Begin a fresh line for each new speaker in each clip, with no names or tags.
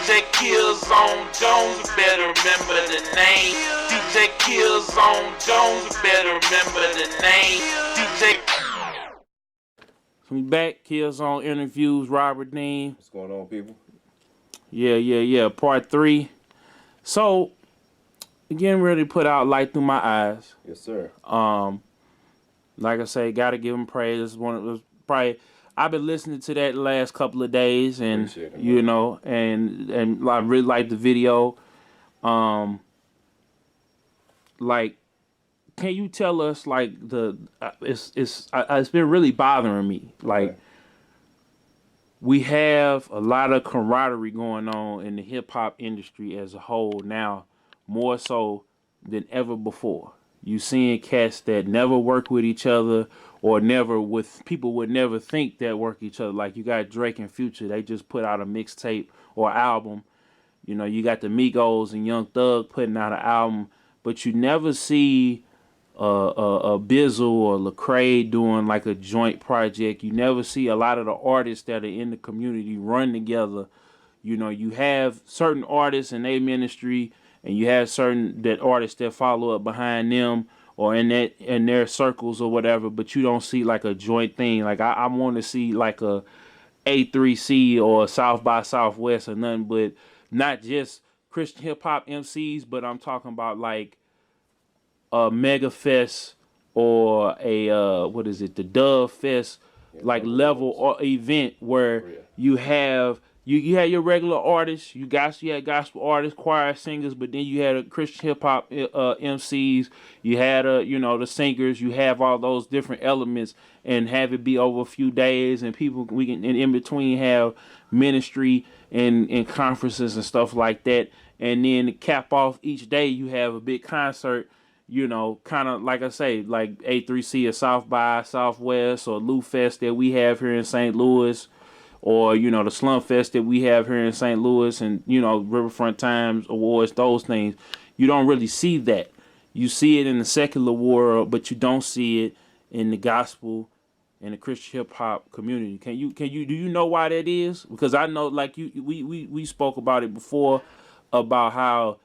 DJKillzownJones, better remember the name. DJKillzownJones, better remember the name. DJ.
We back, Killzone interviews, Robert Dean.
What's going on, people?
Yeah. Part 3. So, again, ready to put out Light Through My Eyes.
Yes, sir.
Like I say, gotta give him praise. This is one of those probably. I've been listening to that the last couple of days, and you know, and I really like the video. Like, can you tell us like it's been really bothering me. Like, we have a lot of camaraderie going on in the hip hop industry as a whole now, more so than ever before. You seeing cats that never work with each other, or never with people would never think that work each other. Like, you got Drake and Future, they just put out a mixtape or album. You know, you got the Migos and Young Thug putting out an album, but you never see a Bizzle or Lecrae doing like a joint project. You never see a lot of the artists that are in the community run together. You know, you have certain artists in their ministry, and you have certain artists that follow up behind them or in their circles or whatever, but you don't see like a joint thing. Like, I want to see like a XIII or South by Southwest or nothing, but not just Christian hip hop MCs, but I'm talking about like a Mega Fest or a the Dove Fest, like level or event where you have you had your regular artists, you had gospel artists, choir singers, but then you had a Christian hip hop MCs, you had the singers, you have all those different elements, and have it be over a few days, and people we can in between have ministry and conferences and stuff like that, and then to cap off each day you have a big concert. You know, kind of like I say, like XIII or South by Southwest or Lou Fest that we have here in St. Louis, or, you know, the Slum Fest that we have here in St. Louis, and, you know, Riverfront Times Awards, those things. You don't really see that. You see it in the secular world, but you don't see it in the gospel and the Christian hip hop community. Do you know why that is? Because I know, like, we spoke about it before, about how,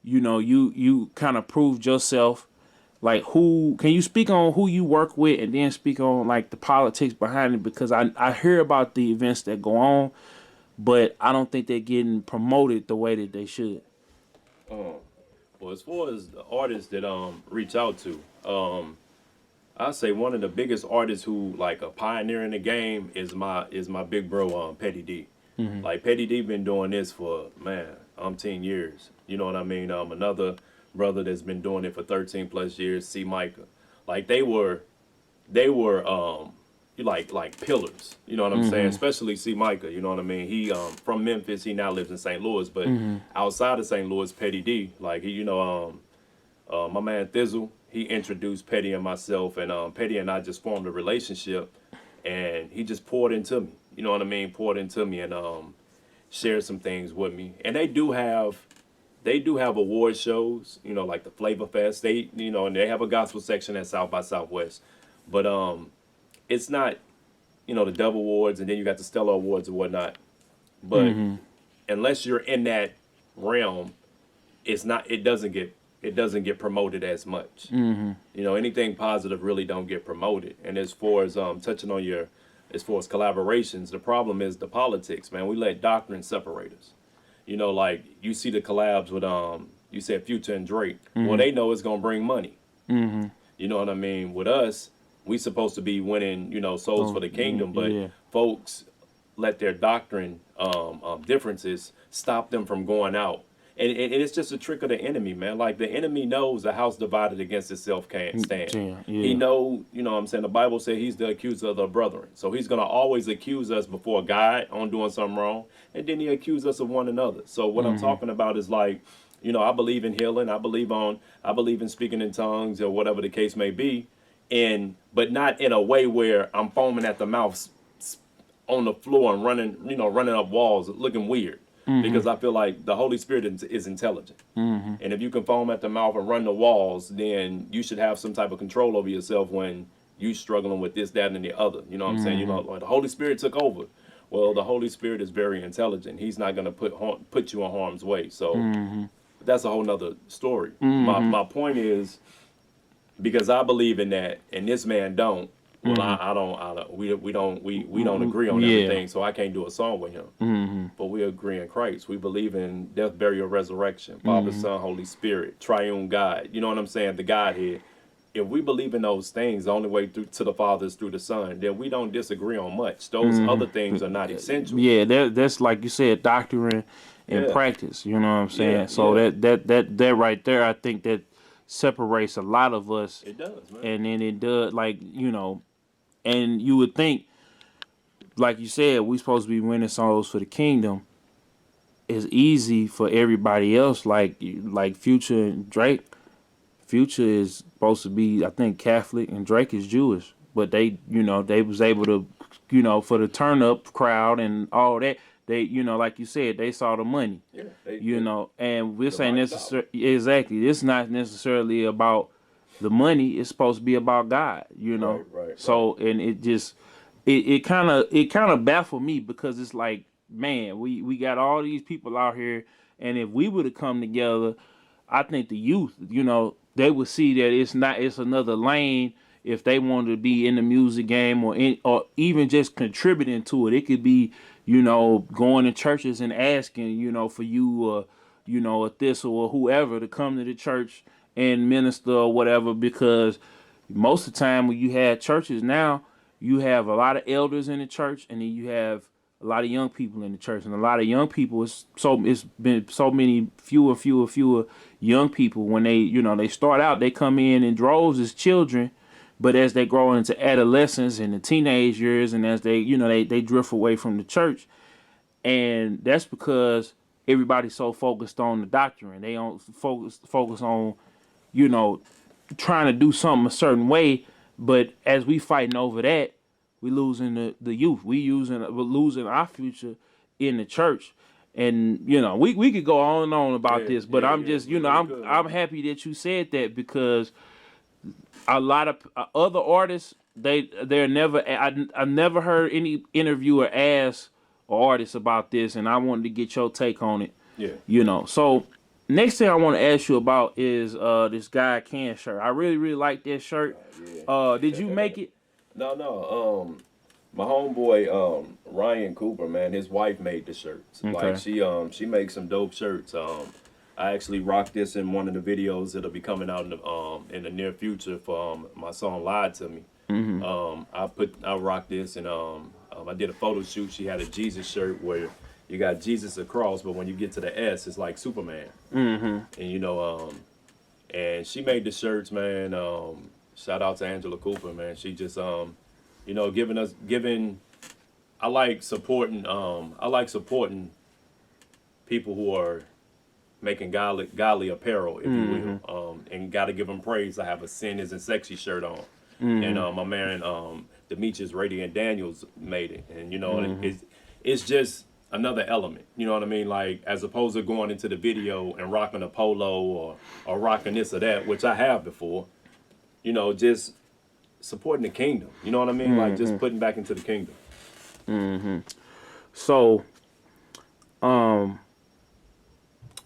you know, you kind of proved yourself. Like, can you speak on who you work with, and then speak on like the politics behind it? Because I hear about the events that go on, but I don't think they're getting promoted the way that they should.
Well, as far as the artists that reach out to, I say one of the biggest artists who like a pioneer in the game is my big bro Petty D. Mm-hmm. Like, Petty D been doing this for 10 years. You know what I mean? Another brother that's been doing it for 13 plus years, C. Micah. Like, they were like pillars. You know what I'm saying? Especially C. Micah. You know what I mean? He from Memphis. He now lives in St. Louis, but outside of St. Louis, Petty D. Like, my man Thizzle, he introduced Petty and myself, and Petty and I just formed a relationship, and he just poured into me. You know what I mean? Poured into me and shared some things with me. And they do have award shows, you know, like the Flavor Fest. And they have a gospel section at South by Southwest. But it's not, you know, the Dove Awards, and then you got the Stellar Awards and whatnot. But unless you're in that realm, it doesn't get promoted as much. You know, anything positive really don't get promoted. And as far as touching on as far as collaborations, the problem is the politics, man. We let doctrine separate us. You know, like, you see the collabs with you said Future and Drake. Well, they know it's gonna bring money. You know what I mean? With us, we supposed to be winning, you know, souls for the kingdom, but folks let their doctrine differences stop them from going out. And it's just a trick of the enemy, man. Like, the enemy knows a house divided against itself can't stand. He know, you know what I'm saying? The Bible said he's the accuser of the brethren. So he's going to always accuse us before God on doing something wrong. And then he accuse us of one another. So what I'm talking about is, like, you know, I believe in healing. I believe in speaking in tongues, or whatever the case may be. But not in a way where I'm foaming at the mouth on the floor and running up walls looking weird. Because I feel like the Holy Spirit is intelligent. And if you can foam at the mouth and run the walls, then you should have some type of control over yourself when you struggling with this, that, and the other. You know what I'm saying? You know, like, the Holy Spirit took over. Well, the Holy Spirit is very intelligent. He's not going to put you in harm's way. So that's a whole nother story. My point is, because I believe in that, and this man don't. Well, I don't. We don't agree on everything, so I can't do a song with him. But we agree in Christ. We believe in death, burial, resurrection, Father, Son, Holy Spirit, Triune God. You know what I'm saying? The Godhead. If we believe in those things, the only way through to the Father is through the Son, then we don't disagree on much. Those other things are not essential.
Yeah, that's like you said, doctrine and practice. You know what I'm saying? That right there, I think that separates a lot of us.
It does, man.
And then it does, like, you know, and you would think, like you said, we supposed to be winning souls for the kingdom. It's easy for everybody else, like Future and Drake. Future is supposed to be, I think, Catholic, and Drake is Jewish. But they, you know, they was able to, you know, for the turn up crowd and all that, they, you know, like you said, they saw the money. Yeah. You know, and this ain't necessarily, exactly, it's not necessarily about the money. It's supposed to be about God, you know.
Right.
So, and it just, it kind of baffled me, because it's like, man, we got all these people out here, and if we would have come together, I think the youth, you know, they would see that it's another lane. If they wanted to be in the music game, or even just contributing to it. It could be, you know, going to churches and asking, you know, for you, you know, a Thistle or whoever to come to the church and minister or whatever, because most of the time when you have churches now, you have a lot of elders in the church, and then you have a lot of young people in the church, and a lot of young people, it's been so many fewer young people. When they, you know, they start out, they come in droves as children, but as they grow into adolescence and the teenage years, and as they, you know, they drift away from the church, and that's because everybody's so focused on the doctrine. They don't focus on, you know, trying to do something a certain way. But as we fighting over that, we losing the youth. We're losing our future in the church. And, you know, we could go on and on about this, but I'm just, you know, I'm happy that you said that, because a lot of other artists, they're never, I never heard any interviewer ask an artist about this, and I wanted to get your take on it.
Yeah.
You know, so next thing I want to ask you about is this Guy Can shirt. I really like that shirt. Did you make it?
No. My homeboy Ryan Cooper, man, his wife made the shirts.
Okay.
Like she makes some dope shirts. I actually rocked this in one of the videos that'll be coming out in the near future for my song "Lied to Me." I rocked this, and I did a photo shoot. She had a Jesus shirt where you got Jesus across, but when you get to the S, it's like Superman. And you know, and she made the shirts, man. Shout out to Angela Cooper, man. She just you know, I like supporting people who are making godly apparel, if you will. And gotta give them praise. I have a Sin Isn't Sexy shirt on. And my man Demetrius Radiant Daniels made it. And you know, it's just another element. You know what I mean? Like, as opposed to going into the video and rocking a polo or rocking this or that, which I have before, you know, just supporting the kingdom. You know what I mean? Like, just putting back into the kingdom.
So,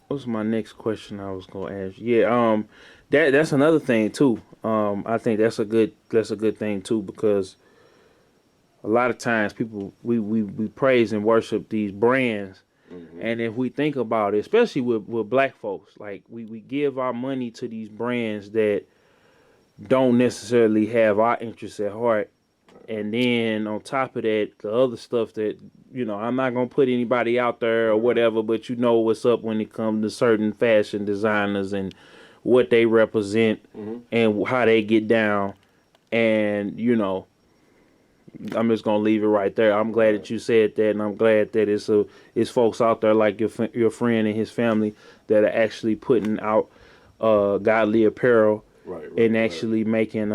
what's my next question I was gonna ask? Yeah, that's another thing too. I think that's a good thing too, because a lot of times people we praise and worship these brands, and if we think about it, especially with black folks, like we give our money to these brands that don't necessarily have our interests at heart. And then on top of that, the other stuff that, you know, I'm not going to put anybody out there or whatever, but you know what's up when it comes to certain fashion designers and what they represent and how they get down. And, you know, I'm just going to leave it right there. I'm glad that you said that, and I'm glad that it's folks out there like your friend and his family that are actually putting out godly apparel. And actually making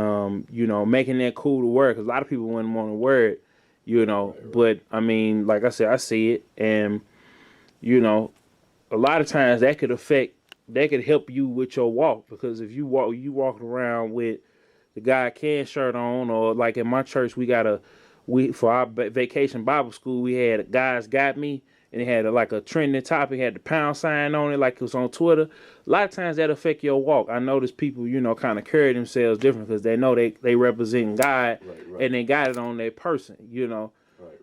you know, making that cool to wear, because a lot of people wouldn't want to wear it, you know. But I mean, like I said, I see it, and you know, a lot of times that could help you with your walk, because if you walk around with the Guy Can shirt on, or like in my church we got for our vacation Bible school, we had Guys Got Me, and it had like a trending topic, had the pound sign on it, like it was on Twitter. A lot of times that affect your walk. I notice people, you know, kind of carry themselves different because they know they represent God, and they got it on their person, you know.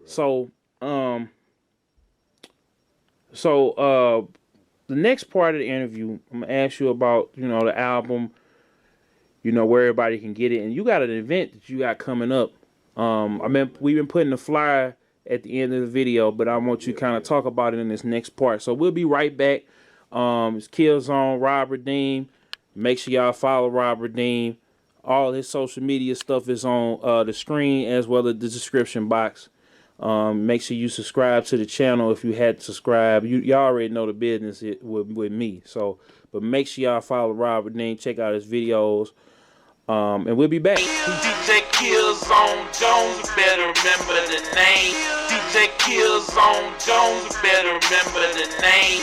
So, the next part of the interview, I'm gonna ask you about, you know, the album, you know, where everybody can get it, and you got an event that you got coming up. We've been putting the flyer at the end of the video, but I want you to kind of talk about it in this next part. So we'll be right back. It's Killzown, Rob Redeem. Make sure y'all follow Rob Redeem. All his social media stuff is on the screen as well as the description box. Make sure you subscribe to the channel if you hadn't subscribed. Y'all already know the business with me. So, but make sure y'all follow Rob Redeem. Check out his videos. And we'll be back.
DJKillzownJones, better remember the name. DJKillzownJones, better remember the name.